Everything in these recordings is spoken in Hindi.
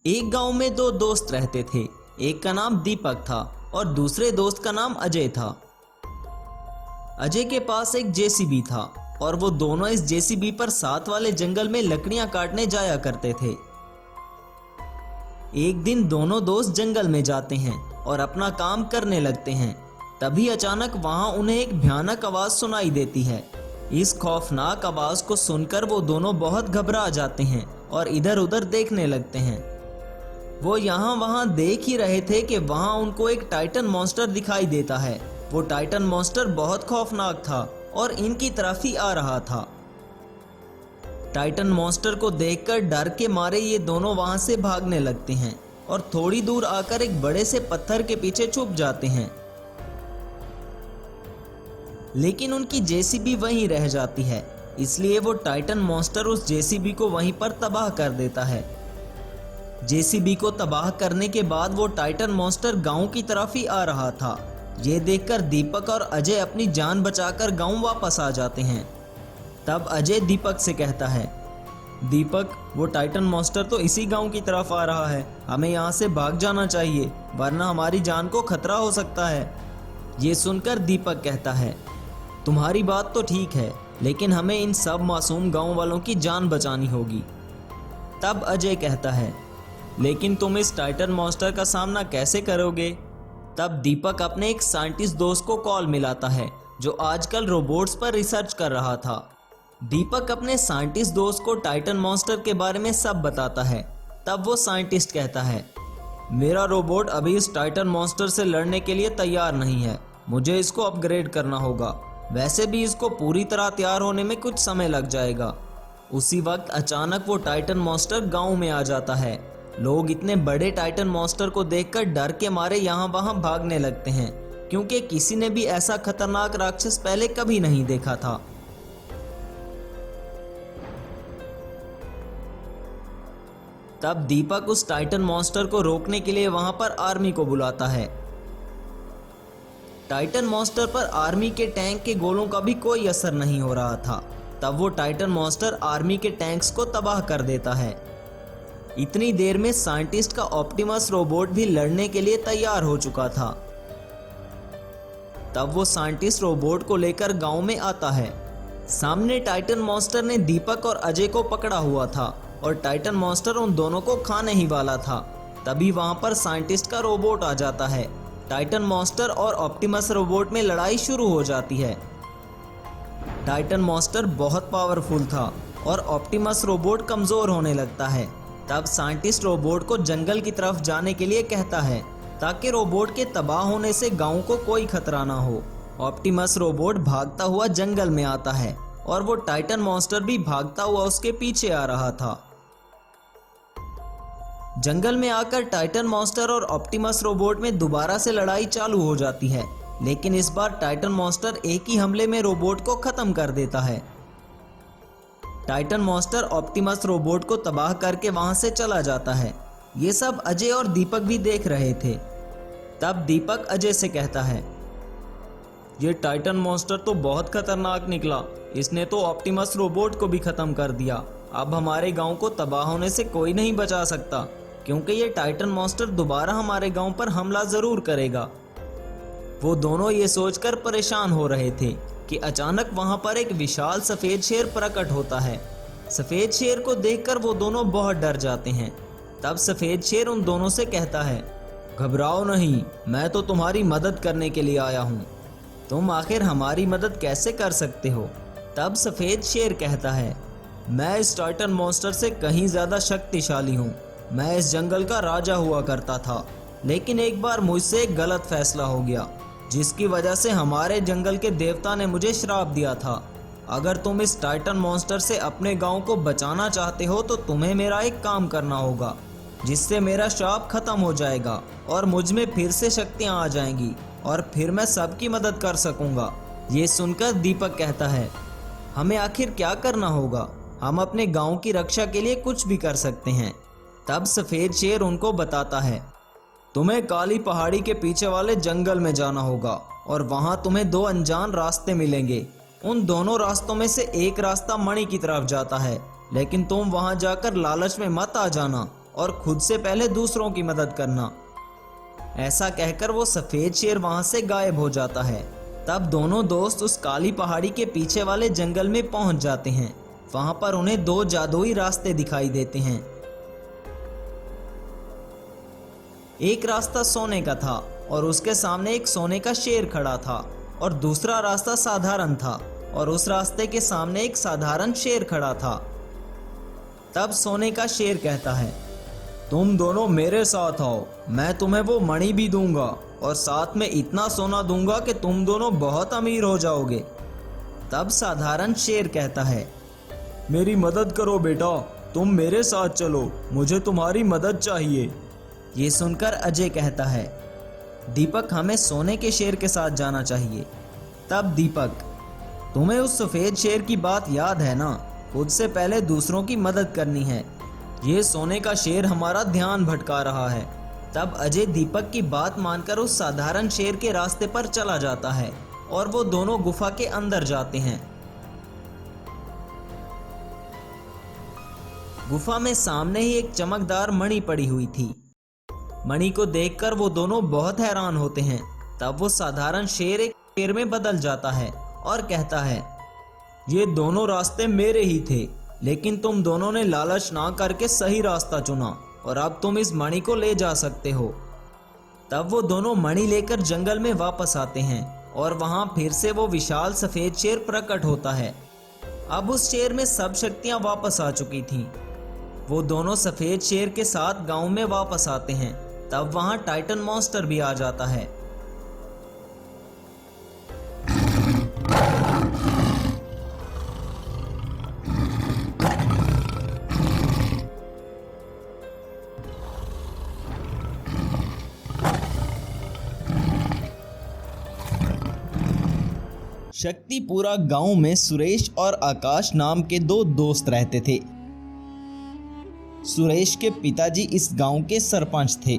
एक गांव में दो दोस्त रहते थे। एक का नाम दीपक था और दूसरे दोस्त का नाम अजय था। अजय के पास एक जेसीबी था और वो दोनों इस जेसीबी पर साथ वाले जंगल में लकड़ियां काटने जाया करते थे। एक दिन दोनों दोस्त जंगल में जाते हैं और अपना काम करने लगते हैं। तभी अचानक वहां उन्हें एक भयानक आवाज सुनाई देती है। इस खौफनाक आवाज को सुनकर वो दोनों बहुत घबरा जाते हैं और इधर उधर देखने लगते हैं। वो यहाँ वहां देख ही रहे थे कि वहां उनको एक टाइटन मॉन्स्टर दिखाई देता है। वो टाइटन मॉन्स्टर बहुत खौफनाक था और इनकी तरफ ही आ रहा था। टाइटन मॉन्स्टर को देखकर डर के मारे ये दोनों वहां से भागने लगते हैं और थोड़ी दूर आकर एक बड़े से पत्थर के पीछे छुप जाते हैं। लेकिन उनकी जेसीबी वहीं रह जाती है, इसलिए वो टाइटन मॉन्स्टर उस जेसीबी को वहीं पर तबाह कर देता है। जेसीबी को तबाह करने के बाद वो टाइटन मॉन्स्टर गांव की तरफ ही आ रहा था। ये देखकर दीपक और अजय अपनी जान बचाकर गांव वापस आ जाते हैं। तब अजय दीपक से कहता है, दीपक, वो टाइटन मॉन्स्टर तो इसी गांव की तरफ आ रहा है, हमें यहाँ से भाग जाना चाहिए वरना हमारी जान को खतरा हो सकता है। ये सुनकर दीपक कहता है, तुम्हारी बात तो ठीक है, लेकिन हमें इन सब मासूम गांव वालों की जान बचानी होगी। तब अजय कहता है, लेकिन तुम इस टाइटन मॉन्स्टर का सामना कैसे करोगे? तब दीपक अपने एक साइंटिस्ट दोस्त को कॉल मिलाता है जो आजकल रोबोट्स पर रिसर्च कर रहा था। दीपक अपने साइंटिस्ट दोस्त को टाइटन मॉन्स्टर के बारे में सब बताता है। तब वो साइंटिस्ट कहता है, मेरा रोबोट अभी इस टाइटन मॉन्स्टर से लड़ने के लिए तैयार नहीं है, मुझे इसको अपग्रेड करना होगा। वैसे भी इसको पूरी तरह तैयार होने में कुछ समय लग जाएगा। उसी वक्त अचानक वो टाइटन मॉन्स्टर गांव में आ जाता है। लोग इतने बड़े टाइटन मॉन्स्टर को देखकर डर के मारे यहाँ वहां भागने लगते हैं, क्योंकि किसी ने भी ऐसा खतरनाक राक्षस पहले कभी नहीं देखा था। तब दीपक उस टाइटन मॉन्स्टर को रोकने के लिए वहां पर आर्मी को बुलाता है। टाइटन मॉन्स्टर पर आर्मी के टैंक के गोलों का भी कोई असर नहीं हो रहा था। तब वो टाइटन मॉन्स्टर आर्मी के टैंक्स को तबाह कर देता है। इतनी देर में साइंटिस्ट का ऑप्टिमस रोबोट भी लड़ने के लिए तैयार हो चुका था। तब वो साइंटिस्ट रोबोट को लेकर गांव में आता है। सामने टाइटन मॉन्स्टर ने दीपक और अजय को पकड़ा हुआ था और टाइटन मॉन्स्टर उन दोनों को खाने ही वाला था। तभी वहां पर साइंटिस्ट का रोबोट आ जाता है। टाइटन मॉन्स्टर और ऑप्टिमस रोबोट में लड़ाई शुरू हो जाती है। टाइटन मॉन्स्टर बहुत पावरफुल था और ऑप्टिमस रोबोट कमजोर होने लगता है। तब साइंटिस्ट रोबोट को जंगल की तरफ जाने के लिए कहता है ताकि रोबोट के तबाह होने से गांव को कोई खतरा ना हो। ऑप्टिमस रोबोट भागता हुआ जंगल में आता है और वो टाइटन मॉन्स्टर भी भागता हुआ उसके पीछे आ रहा था। जंगल में आकर टाइटन मॉन्स्टर और ऑप्टिमस रोबोट में दोबारा से लड़ाई चालू हो जाती है, लेकिन इस बार टाइटन मॉन्स्टर एक ही हमले में रोबोट को खत्म कर देता है। टाइटन मॉन्स्टर ऑप्टिमस रोबोट को तबाह करके वहां से चला जाता है। ये सब अजय और दीपक भी देख रहे थे। तब दीपक अजय से कहता है, ये टाइटन मॉन्स्टर तो बहुत खतरनाक निकला, इसने तो ऑप्टिमस रोबोट को भी खत्म कर दिया। अब हमारे गांव को तबाह होने से कोई नहीं बचा सकता, क्योंकि ये टाइटन मॉन्स्टर दोबारा हमारे गांव पर हमला जरूर करेगा। वो दोनों ये सोचकर परेशान हो रहे थे कि अचानक वहां पर एक विशाल सफेद शेर प्रकट होता है। सफेद शेर को देखकर वो दोनों बहुत डर जाते हैं। तब सफेद शेर उन दोनों से कहता है, घबराओ नहीं, मैं तो तुम्हारी मदद करने के लिए आया हूँ। तुम आखिर हमारी मदद कैसे कर सकते हो? तब सफेद शेर कहता है, मैं इस टाइटन मॉन्स्टर से कहीं ज्यादा शक्तिशाली हूँ। मैं इस जंगल का राजा हुआ करता था, लेकिन एक बार मुझसे एक गलत फैसला हो गया, जिसकी वजह से हमारे जंगल के देवता ने मुझे श्राप दिया था। अगर तुम इस टाइटन मॉन्स्टर से अपने गांव को बचाना चाहते हो तो तुम्हें मेरा एक काम करना होगा, जिससे मेरा श्राप खत्म हो जाएगा और मुझ में फिर से शक्तियां आ जाएंगी और फिर मैं सबकी मदद कर सकूंगा। ये सुनकर दीपक कहता है, हमें आखिर क्या करना होगा? हम अपने गांव की रक्षा के लिए कुछ भी कर सकते हैं। तब सफेद शेर उनको बताता है, तुम्हें काली पहाड़ी के पीछे वाले जंगल में जाना होगा और वहां तुम्हें दो अनजान रास्ते मिलेंगे। उन दोनों रास्तों में से एक रास्ता मणि की तरफ जाता है, लेकिन तुम वहां जाकर लालच में मत आ जाना। और खुद से पहले दूसरों की मदद करना। ऐसा कहकर वो सफेद शेर वहां से गायब हो जाता है। तब दोनों दोस्त उस काली पहाड़ी के पीछे वाले जंगल में पहुंच जाते हैं। वहां पर उन्हें 2 जादुई रास्ते दिखाई देते हैं। एक रास्ता सोने का था और उसके सामने एक सोने का शेर खड़ा था, और दूसरा रास्ता साधारण था और उस रास्ते के सामने एक साधारण शेर खड़ा था। तब सोने का शेर कहता है, तुम दोनों मेरे साथ आओ, मैं तुम्हें वो मणि भी दूंगा और साथ में इतना सोना दूंगा कि तुम दोनों बहुत अमीर हो जाओगे। तब साधारण शेर कहता है, मेरी मदद करो बेटा, तुम मेरे साथ चलो, मुझे तुम्हारी मदद चाहिए। ये सुनकर अजय कहता है, दीपक हमें सोने के शेर के साथ जाना चाहिए। तब दीपक, तुम्हें उस सफेद शेर की बात याद है ना, खुद से पहले दूसरों की मदद करनी है। ये सोने का शेर हमारा ध्यान भटका रहा है। तब अजय दीपक की बात मानकर उस साधारण शेर के रास्ते पर चला जाता है और वो दोनों गुफा के अंदर जाते हैं। गुफा में सामने ही एक चमकदार मणि पड़ी हुई थी। मणि को देखकर वो दोनों बहुत हैरान होते हैं। तब वो साधारण शेर एक शेर में बदल जाता है और कहता है, ये दोनों रास्ते मेरे ही थे, लेकिन तुम दोनों ने लालच ना करके सही रास्ता चुना और अब तुम इस मणि को ले जा सकते हो। तब वो दोनों मणि लेकर जंगल में वापस आते हैं और वहां फिर से वो विशाल सफेद शेर प्रकट होता है। अब उस शेर में सब शक्तियां वापस आ चुकी थीं। वो दोनों सफेद शेर के साथ गांव में वापस आते हैं। तब वहां टाइटन मॉन्स्टर भी आ जाता है। शक्तिपुरा गांव में सुरेश और आकाश नाम के 2 दोस्त रहते थे। सुरेश के पिताजी इस गांव के सरपंच थे,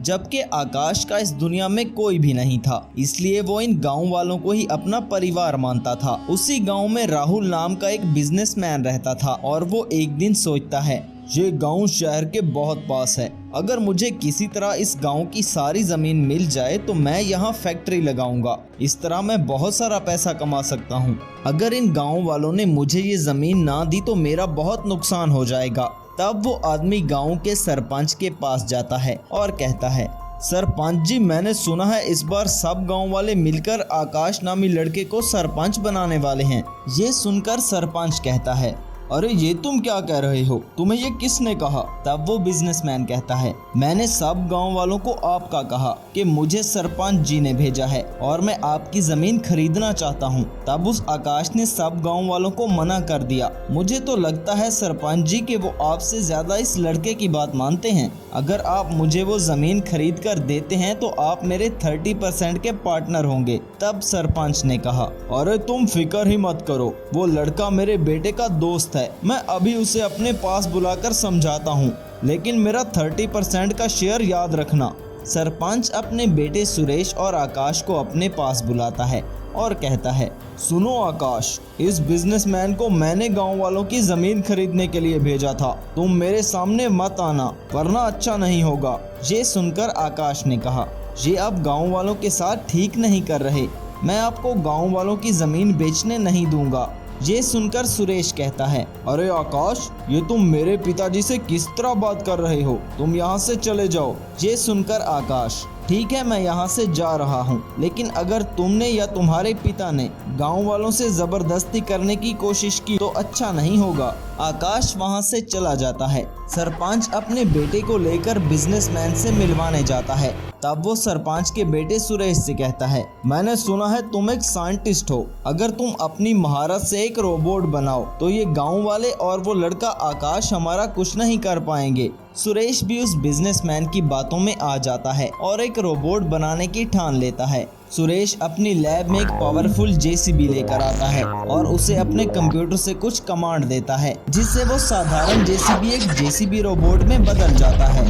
जबकि आकाश का इस दुनिया में कोई भी नहीं था, इसलिए वो इन गांव वालों को ही अपना परिवार मानता था। उसी गांव में राहुल नाम का एक बिजनेसमैन रहता था और वो एक दिन सोचता है, ये गांव शहर के बहुत पास है, अगर मुझे किसी तरह इस गांव की सारी जमीन मिल जाए तो मैं यहाँ फैक्ट्री लगाऊंगा। इस तरह मैं बहुत सारा पैसा कमा सकता हूँ। अगर इन गांव वालों ने मुझे ये जमीन ना दी तो मेरा बहुत नुकसान हो जाएगा। तब वो आदमी गांव के सरपंच के पास जाता है और कहता है, सरपंच जी, मैंने सुना है इस बार सब गांव वाले मिलकर आकाश नामी लड़के को सरपंच बनाने वाले हैं। ये सुनकर सरपंच कहता है, अरे ये तुम क्या कह रहे हो, तुम्हें ये किसने कहा? तब वो बिजनेसमैन कहता है, मैंने सब गांव वालों को आपका कहा कि मुझे सरपंच जी ने भेजा है और मैं आपकी जमीन खरीदना चाहता हूं। तब उस आकाश ने सब गांव वालों को मना कर दिया। मुझे तो लगता है सरपंच जी कि वो आपसे ज्यादा इस लड़के की बात मानते हैं। अगर आप मुझे वो जमीन खरीद कर देते हैं तो आप मेरे 30% के पार्टनर होंगे। तब सरपंच ने कहा, अरे तुम फिक्र ही मत करो, वो लड़का मेरे बेटे का दोस्त है, मैं अभी उसे अपने पास बुलाकर समझाता हूँ, लेकिन मेरा 30% का शेयर याद रखना। सरपंच अपने बेटे सुरेश और आकाश को अपने पास बुलाता है और कहता है, सुनो आकाश, इस बिजनेसमैन को मैंने गांव वालों की जमीन खरीदने के लिए भेजा था, तुम मेरे सामने मत आना वरना अच्छा नहीं होगा। ये सुनकर आकाश ने कहा, ये आप गांव वालों के साथ ठीक नहीं कर रहे, मैं आपको गांव वालों की जमीन बेचने नहीं दूंगा। ये सुनकर सुरेश कहता है, अरे आकाश, ये तुम मेरे पिताजी से किस तरह बात कर रहे हो, तुम यहाँ से चले जाओ। ये सुनकर आकाश, ठीक है मैं यहाँ से जा रहा हूँ, लेकिन अगर तुमने या तुम्हारे पिता ने गांव वालों से जबरदस्ती करने की कोशिश की तो अच्छा नहीं होगा। आकाश वहाँ से चला जाता है। सरपंच अपने बेटे को लेकर बिजनेसमैन से मिलवाने जाता है। तब वो सरपंच के बेटे सुरेश से कहता है, मैंने सुना है तुम एक साइंटिस्ट हो, अगर तुम अपनी महारत से एक रोबोट बनाओ तो ये गांव वाले और वो लड़का आकाश हमारा कुछ नहीं कर पाएंगे। सुरेश भी उस बिजनेसमैन की बातों में आ जाता है और एक रोबोट बनाने की ठान लेता है। सुरेश अपनी लैब में एक पावरफुल जेसीबी लेकर आता है और उसे अपने कंप्यूटर से कुछ कमांड देता है, जिससे वो साधारण जेसीबी एक जेसीबी रोबोट में बदल जाता है।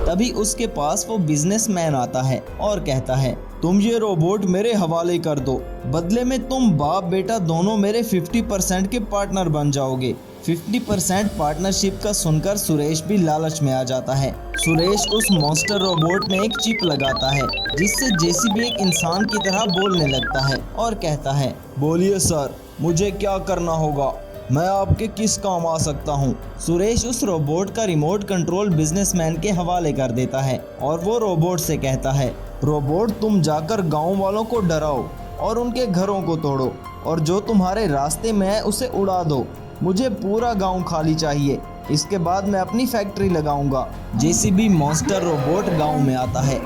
तभी उसके पास वो बिजनेसमैन आता है और कहता है, तुम ये रोबोट मेरे हवाले कर दो, बदले में तुम बाप बेटा दोनों मेरे 50% के पार्टनर बन जाओगे। 50% पार्टनरशिप का सुनकर सुरेश भी लालच में आ जाता है। सुरेश उस मॉन्स्टर रोबोट में एक चिप लगाता है जिससे जेसीबी एक इंसान की तरह बोलने लगता है और कहता है, बोलिए सर, मुझे क्या करना होगा, मैं आपके किस काम आ सकता हूँ। सुरेश उस रोबोट का रिमोट कंट्रोल बिजनेसमैन के हवाले कर देता है और वो रोबोट से कहता है, रोबोट तुम जाकर गाँव वालों को डराओ और उनके घरों को तोड़ो और जो तुम्हारे रास्ते में है उसे उड़ा दो। मुझे पूरा गांव खाली चाहिए, इसके बाद मैं अपनी फैक्ट्री लगाऊंगा। जेसीबी मॉन्स्टर रोबोट गांव में आता है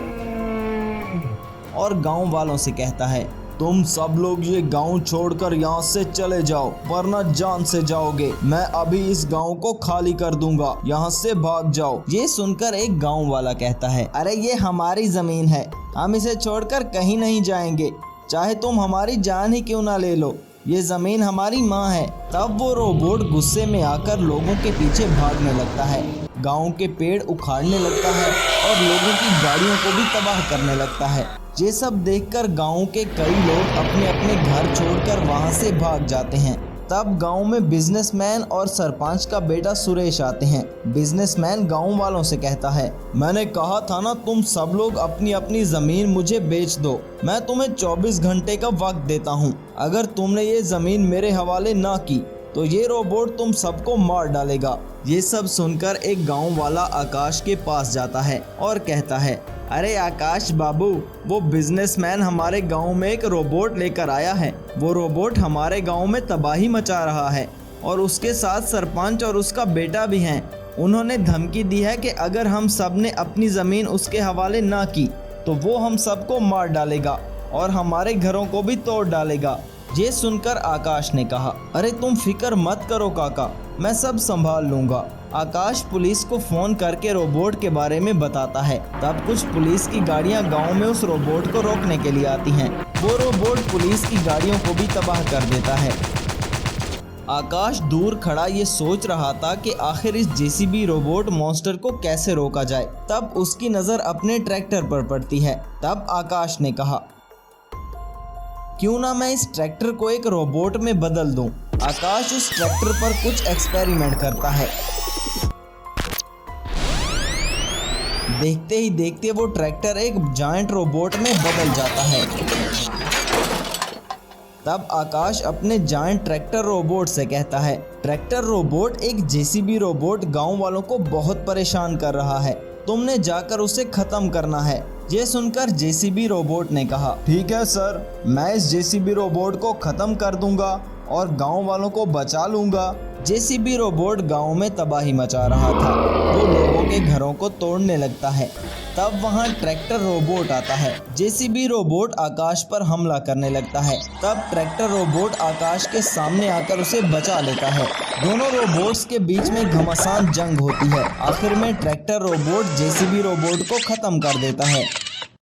और गांव वालों से कहता है, तुम सब लोग ये गांव छोड़कर यहाँ से चले जाओ वरना जान से जाओगे। मैं अभी इस गांव को खाली कर दूंगा, यहाँ से भाग जाओ। ये सुनकर एक गांव वाला कहता है, अरे ये हमारी जमीन है, हम इसे छोड़कर कहीं नहीं जाएंगे, चाहे तुम हमारी जान ही क्यों ना ले लो, ये जमीन हमारी माँ है। तब वो रोबोट गुस्से में आकर लोगों के पीछे भागने लगता है, गांव के पेड़ उखाड़ने लगता है और लोगों की गाड़ियों को भी तबाह करने लगता है। ये सब देखकर गांव के कई लोग अपने अपने घर छोड़कर वहां से भाग जाते हैं। तब गांव में बिजनेसमैन और सरपंच का बेटा सुरेश आते हैं। बिजनेसमैन गांव वालों से कहता है, मैंने कहा था ना, तुम सब लोग अपनी अपनी जमीन मुझे बेच दो, मैं तुम्हें 24 घंटे का वक्त देता हूं। अगर तुमने ये जमीन मेरे हवाले ना की तो ये रोबोट तुम सबको मार डालेगा। ये सब सुनकर एक गांव वाला आकाश के पास जाता है और कहता है, अरे आकाश बाबू, वो बिजनेसमैन हमारे गांव में एक रोबोट लेकर आया है। वो रोबोट हमारे गांव में तबाही मचा रहा है और उसके साथ सरपंच और उसका बेटा भी हैं। उन्होंने धमकी दी है कि अगर हम सब ने अपनी ज़मीन उसके हवाले ना की तो वो हम सबको मार डालेगा और हमारे घरों को भी तोड़ डालेगा। ये सुनकर आकाश ने कहा, अरे तुम फिक्र मत करो काका, मैं सब संभाल लूँगा। आकाश पुलिस को फोन करके रोबोट के बारे में बताता है। तब कुछ पुलिस की गाड़ियां गांव में उस रोबोट को रोकने के लिए आती हैं। वो रोबोट पुलिस की गाड़ियों को भी तबाह कर देता है। आकाश दूर खड़ा ये सोच रहा था कि आखिर इस जेसीबी रोबोट मॉन्स्टर को कैसे रोका जाए। तब उसकी नज़र अपने ट्रैक्टर पर पड़ती है। तब आकाश ने कहा, क्यों ना मैं इस ट्रैक्टर को एक रोबोट में बदल दूं। आकाश उस ट्रैक्टर पर कुछ एक्सपेरिमेंट करता है। देखते ही देखते वो ट्रैक्टर एक जायंट रोबोट में बदल जाता है। तब आकाश अपने जायंट ट्रैक्टर रोबोट से कहता है, ट्रैक्टर रोबोट, एक जेसीबी रोबोट गांव वालों को बहुत परेशान कर रहा है, तुमने जाकर उसे खत्म करना है। ये सुनकर जेसीबी रोबोट ने कहा, ठीक है सर, मैं इस जेसीबी रोबोट को खत्म कर दूंगा और गांव वालों को बचा लूंगा। जेसीबी रोबोट गांव में तबाही मचा रहा था। वो लोगों के घरों को तोड़ने लगता है। तब वहां ट्रैक्टर रोबोट आता है। जेसीबी रोबोट आकाश पर हमला करने लगता है। तब ट्रैक्टर रोबोट आकाश के सामने आकर उसे बचा लेता है। दोनों रोबोट्स के बीच में घमासान जंग होती है। आखिर में ट्रैक्टर रोबोट जेसीबी रोबोट को खत्म कर देता है।